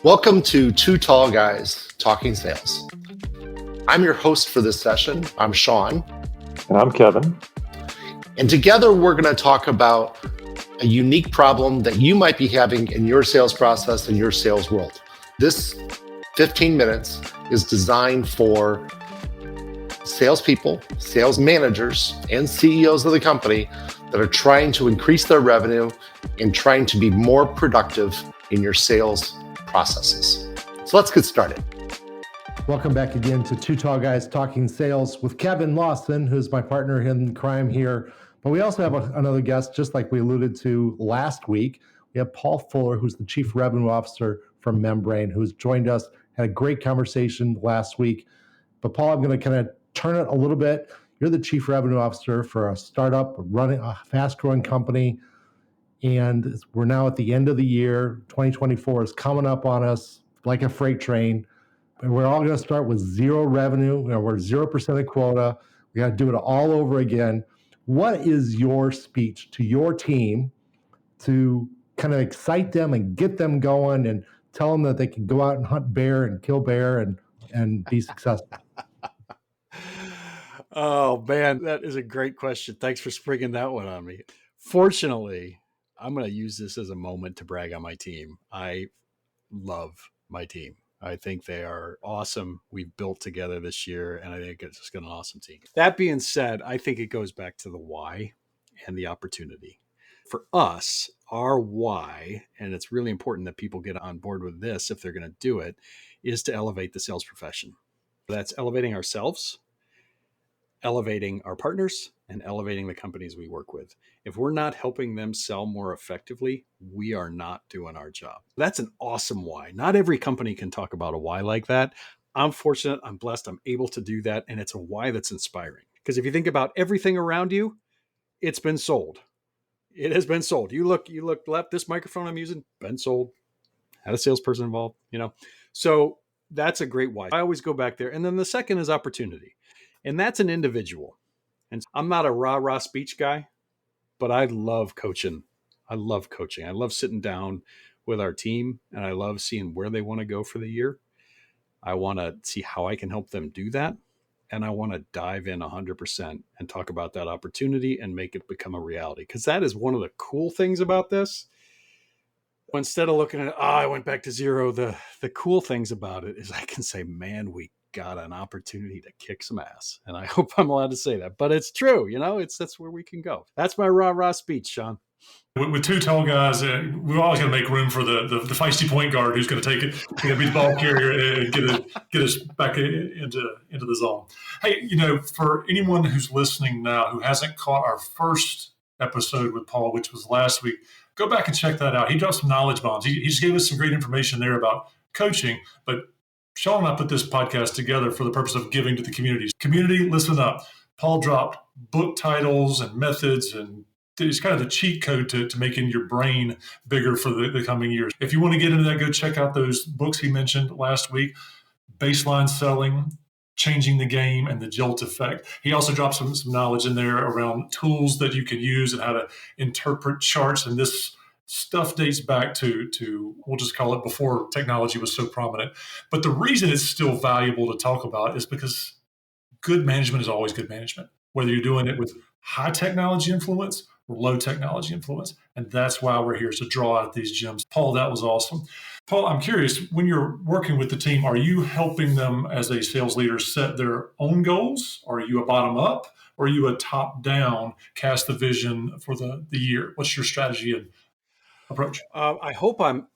Welcome to Two Tall Guys Talking Sales. I'm your host for this session. I'm Sean. And I'm Kevin. And together we're going to talk about a unique problem that you might be having in your sales process and your sales world. This 15 minutes is designed for salespeople, sales managers, and CEOs of the company that are trying to increase their revenue and trying to be more productive in your sales processes. So let's get started. Welcome back again to Two Tall Guys Talking Sales with Kevin Lawson, who's my partner in crime here. But we also have another guest, just like we alluded to last week. We have Paul Fuller, who's the Chief Revenue Officer from Membrain, who's joined us, had a great conversation last week. But Paul, I'm going to kind of turn it a little bit. You're the Chief Revenue Officer for a startup running a fast-growing company. And we're now at the end of the year. 2024 is coming up on us like a freight train. And we're all going to start with zero revenue. We're 0% of quota. We got to do it all over again. What is your speech to your team to kind of excite them and get them going and tell them that they can go out and hunt bear and kill bear and be successful? Oh, man, that is a great question. Thanks for springing that one on me. Fortunately, I'm going to use this as a moment to brag on my team. I love my team. I think they are awesome. We've built together this year, and I think it's just got an awesome team. That being said, I think it goes back to the why and the opportunity. For us, our why, and it's really important that people get on board with this if they're going to do it, is to elevate the sales profession. That's elevating ourselves, elevating our partners, and elevating the companies we work with. If we're not helping them sell more effectively, we are not doing our job. That's an awesome why. Not every company can talk about a why like that. I'm fortunate, I'm blessed, I'm able to do that. And it's a why that's inspiring. Because if you think about everything around you, it's been sold. It has been sold. You look left, this microphone I'm using, been sold. Had a salesperson involved, So that's a great why. I always go back there. And then the second is opportunity. And that's an individual. And I'm not a rah-rah speech guy, but I love coaching. I love sitting down with our team, and I love seeing where they want to go for the year. I want to see how I can help them do that. And I want to dive in 100% and talk about that opportunity and make it become a reality. Because that is one of the cool things about this. Instead of looking at, I went back to zero, the cool things about it is I can say, man, we got an opportunity to kick some ass. And I hope I'm allowed to say that, but it's true. That's where we can go. That's my rah-rah speech, Sean. With two tall guys, we're always going to make room for the feisty point guard who's going to take it, be the ball carrier and get us back into the zone. Hey, for anyone who's listening now who hasn't caught our first episode with Paul, which was last week, go back and check that out. He dropped some knowledge bombs. He just gave us some great information there about coaching, but Sean and I put this podcast together for the purpose of giving to the community. Community, listen up. Paul dropped book titles and methods, and it's kind of the cheat code to making your brain bigger for the coming years. If you want to get into that, go check out those books he mentioned last week, Baseline Selling, Changing the Game, and The Jolt Effect. He also dropped some knowledge in there around tools that you can use and how to interpret charts. And this stuff dates back to we'll just call it before technology was so prominent. But the reason it's still valuable to talk about is because good management is always good management, whether you're doing it with high technology influence or low technology influence. And that's why we're here, to draw out these gems. Paul, that was awesome. Paul, I'm curious, when you're working with the team, are you helping them as a sales leader set their own goals? Are you a bottom up? Or are you a top down, cast the vision for the year? What's your strategy and approach? I hope I'm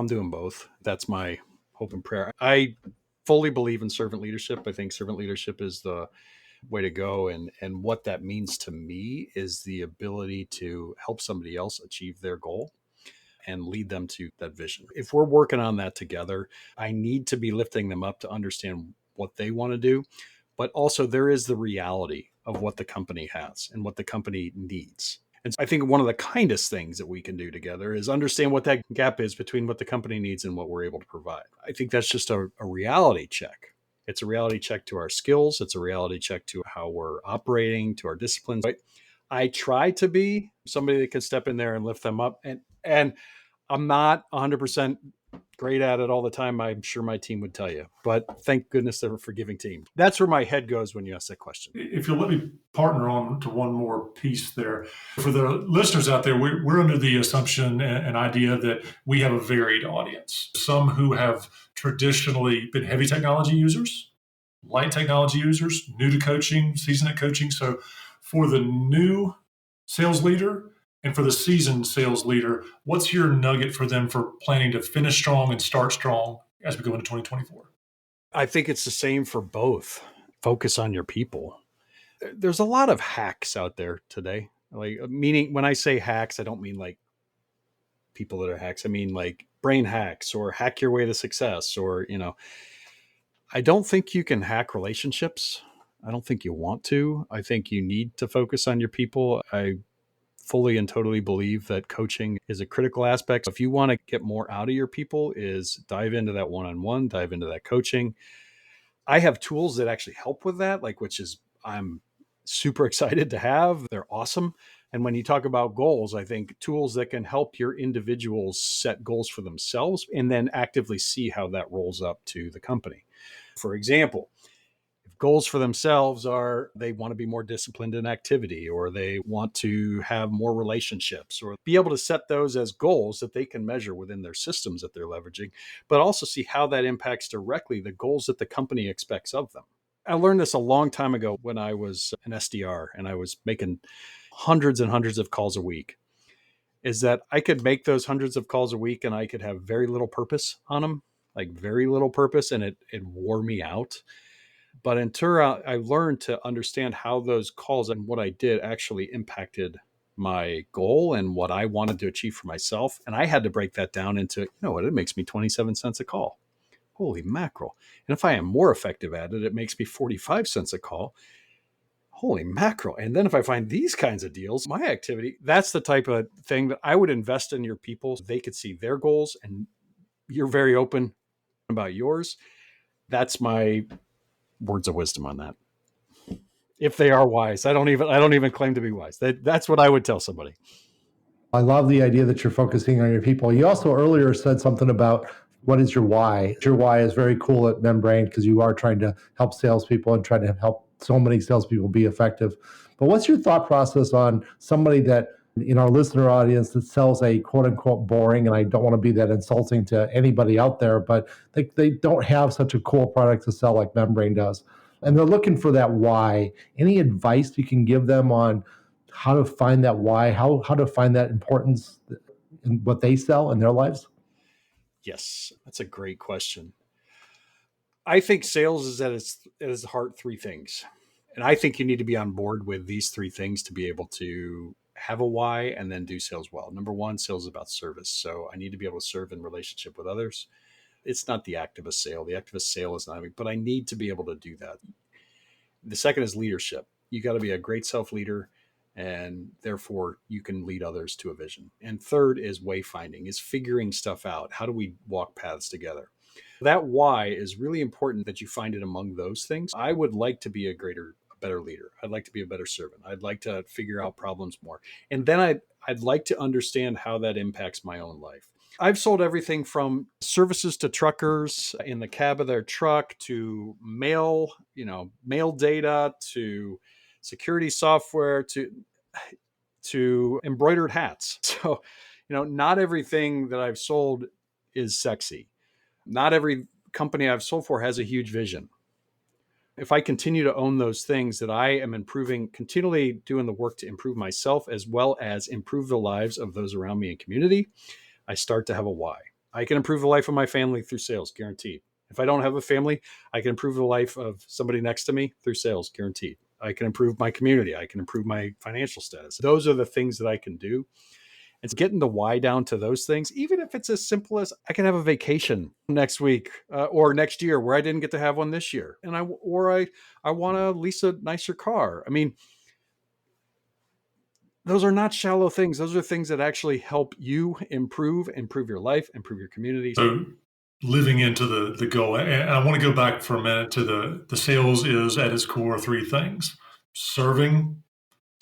doing both. That's my hope and prayer. I fully believe in servant leadership. I think servant leadership is the way to go. And what that means to me is the ability to help somebody else achieve their goal and lead them to that vision. If we're working on that together, I need to be lifting them up to understand what they want to do. But also there is the reality of what the company has and what the company needs. And I think one of the kindest things that we can do together is understand what that gap is between what the company needs and what we're able to provide. I think that's just a reality check. It's a reality check to our skills. It's a reality check to how we're operating, to our disciplines. Right? I try to be somebody that can step in there and lift them up. And I'm not 100% great at it all the time, I'm sure my team would tell you. But thank goodness they're a forgiving team. That's where my head goes when you ask that question. If you'll let me partner on to one more piece there. For the listeners out there, we're under the assumption and idea that we have a varied audience. Some who have traditionally been heavy technology users, light technology users, new to coaching, seasoned at coaching. So for the new sales leader and for the seasoned sales leader, what's your nugget for them for planning to finish strong and start strong as we go into 2024? I think it's the same for both. Focus on your people. There's a lot of hacks out there today. Like, meaning when I say hacks, I don't mean like people that are hacks. I mean like brain hacks or hack your way to success, or, I don't think you can hack relationships. I don't think you want to. I think you need to focus on your people. I fully and totally believe that coaching is a critical aspect. If you want to get more out of your people, is dive into that one-on-one, dive into that coaching. I have tools that actually help with that, which is I'm super excited to have. They're awesome. And when you talk about goals, I think tools that can help your individuals set goals for themselves and then actively see how that rolls up to the company. For example, if goals for themselves are they want to be more disciplined in activity, or they want to have more relationships, or be able to set those as goals that they can measure within their systems that they're leveraging, but also see how that impacts directly the goals that the company expects of them. I learned this a long time ago when I was an SDR and I was making hundreds and hundreds of calls a week, is that I could make those hundreds of calls a week and I could have very little purpose on them, like very little purpose, and it wore me out. But in turn, I learned to understand how those calls and what I did actually impacted my goal and what I wanted to achieve for myself. And I had to break that down into, it makes me 27 cents a call. Holy mackerel. And if I am more effective at it, it makes me 45 cents a call. Holy mackerel. And then if I find these kinds of deals, my activity, that's the type of thing that I would invest in your people so they could see their goals and you're very open about yours. That's my words of wisdom on that. If they are wise, I don't even claim to be wise. That's what I would tell somebody. I love the idea that you're focusing on your people. You also earlier said something about what is your why. Your why is very cool at Membrain because you are trying to help salespeople and trying to help so many salespeople be effective. But what's your thought process on somebody that in our listener audience that sells a quote unquote boring, and I don't want to be that insulting to anybody out there, but they don't have such a cool product to sell like Membrain does. And they're looking for that why. Any advice you can give them on how to find that why, how to find that importance in what they sell in their lives? Yes, that's a great question. I think sales is at its heart three things. And I think you need to be on board with these three things to be able to have a why and then do sales well. Number one, sales is about service. So I need to be able to serve in relationship with others. It's not the act of a sale. The act of a sale is not, but I need to be able to do that. The second is leadership. You got to be a great self-leader, and therefore you can lead others to a vision. And third is wayfinding, is figuring stuff out. How do we walk paths together? That why is really important that you find it among those things. I would like to be a better leader. I'd like to be a better servant. I'd like to figure out problems more. And then I'd like to understand how that impacts my own life. I've sold everything from services to truckers in the cab of their truck, to mail data, to security software, to embroidered hats. So, not everything that I've sold is sexy. Not every company I've sold for has a huge vision. If I continue to own those things, that I am improving, continually doing the work to improve myself as well as improve the lives of those around me in community, I start to have a why. I can improve the life of my family through sales, guaranteed. If I don't have a family, I can improve the life of somebody next to me through sales, guaranteed. I can improve my community. I can improve my financial status. Those are the things that I can do. It's getting the why down to those things, even if it's as simple as I can have a vacation next week or next year where I didn't get to have one this year. And I want to lease a nicer car. I mean, those are not shallow things. Those are things that actually help you improve your life, improve your community. So living into the goal, and I want to go back for a minute to the sales is at its core three things: serving,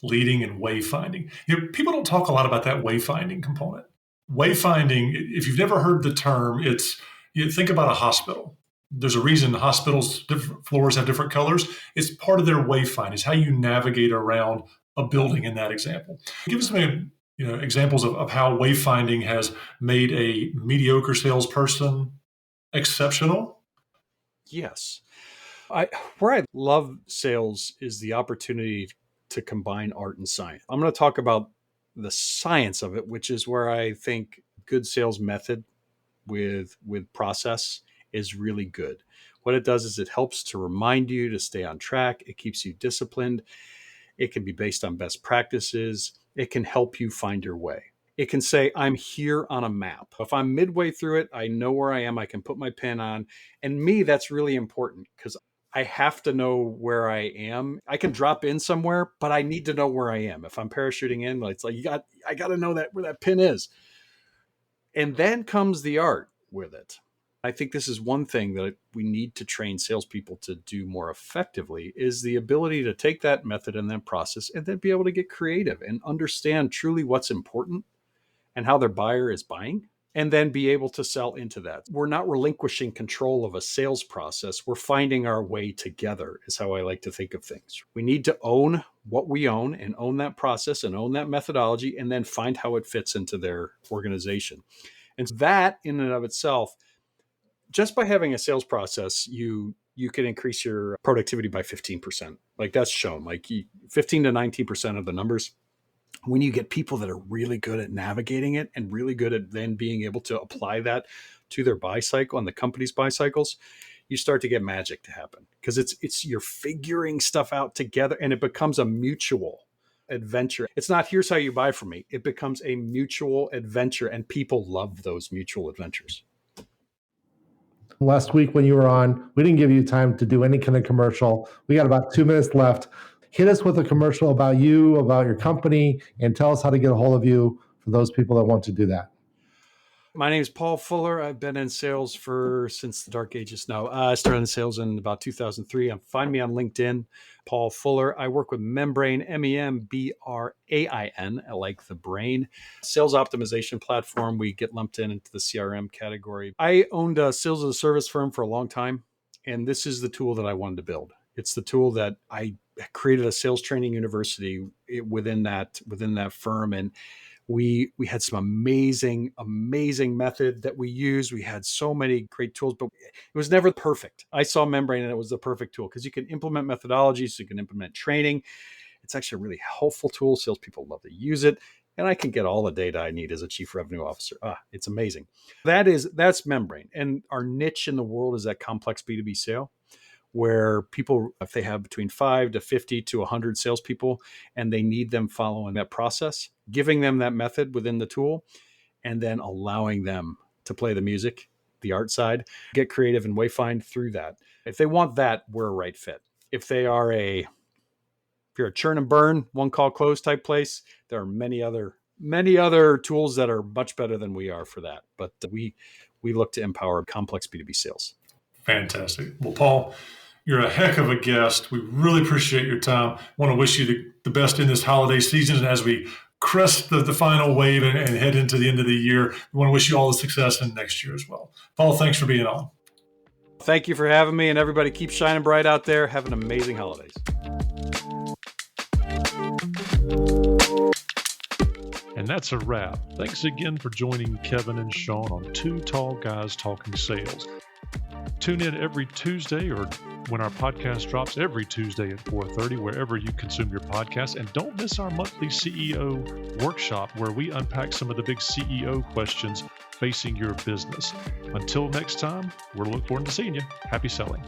leading, and wayfinding. People don't talk a lot about that wayfinding component. wayfinding, if you've never heard the term, you think about a hospital. There's a reason hospitals, different floors have different colors. It's part of their wayfind. It's how you navigate around a building in that example. Give us some examples of how wayfinding has made a mediocre salesperson exceptional. Yes. Where I love sales is the opportunity to combine art and science. I'm going to talk about the science of it, which is where I think good sales method with process is really good. What it does is it helps to remind you to stay on track. It keeps you disciplined. It can be based on best practices. It can help you find your way. It can say, I'm here on a map. If I'm midway through it, I know where I am. I can put my pin on. And me, that's really important because I have to know where I am. I can drop in somewhere, but I need to know where I am. If I'm parachuting in, it's like, I got to know where that pin is. And then comes the art with it. I think this is one thing that we need to train salespeople to do more effectively is the ability to take that method and that process and then be able to get creative and understand truly what's important and how their buyer is buying, and then be able to sell into that. We're not relinquishing control of a sales process. We're finding our way together is how I like to think of things. We need to own what we own and own that process and own that methodology and then find how it fits into their organization. And that in and of itself, just by having a sales process, you can increase your productivity by 15%. Like that's shown, 15 to 19% of the numbers. When you get people that are really good at navigating it and really good at then being able to apply that to their buy cycle and the company's buy cycles, you start to get magic to happen because it's you're figuring stuff out together and it becomes a mutual adventure. It's not here's how you buy from me. It becomes a mutual adventure and people love those mutual adventures. Last week when you were on, we didn't give you time to do any kind of commercial. We got about 2 minutes left. Hit us with a commercial about you, about your company, and tell us how to get a hold of you for those people that want to do that. My name is Paul Fuller. I've been in sales since the dark ages now. I started in sales in about 2003. Find me on LinkedIn, Paul Fuller. I work with Membrain, Membrain, like the brain. Sales optimization platform. We get lumped into the CRM category. I owned a sales as a service firm for a long time, and this is the tool that I wanted to build. It's the tool that I created a sales training university within that firm, and we had some amazing method that we used. We had so many great tools, but it was never perfect. I saw Membrain and it was the perfect tool because you can implement methodologies, you can implement training. It's actually a really helpful tool. Salespeople love to use it. And I can get all the data I need as a chief revenue officer. It's amazing. That's Membrain. And our niche in the world is that complex B2B sale, where people, if they have between 5 to 50 to 100 salespeople, and they need them following that process, giving them that method within the tool, and then allowing them to play the music, the art side, get creative and wayfind through that. If they want that, we're a right fit. If you're a churn and burn, one call close type place, there are many other tools that are much better than we are for that. But we look to empower complex B2B sales. Fantastic. Well, Paul, you're a heck of a guest. We really appreciate your time. I want to wish you the best in this holiday season. And as we crest the final wave and head into the end of the year, we want to wish you all the success in next year as well. Paul, thanks for being on. Thank you for having me, and everybody keep shining bright out there. Have an amazing holidays. And that's a wrap. Thanks again for joining Kevin and Sean on Two Tall Guys Talking Sales. Tune in every Tuesday, or when our podcast drops every Tuesday at 4:30, wherever you consume your podcast. And don't miss our monthly CEO workshop, where we unpack some of the big CEO questions facing your business. Until next time, we're looking forward to seeing you. Happy selling.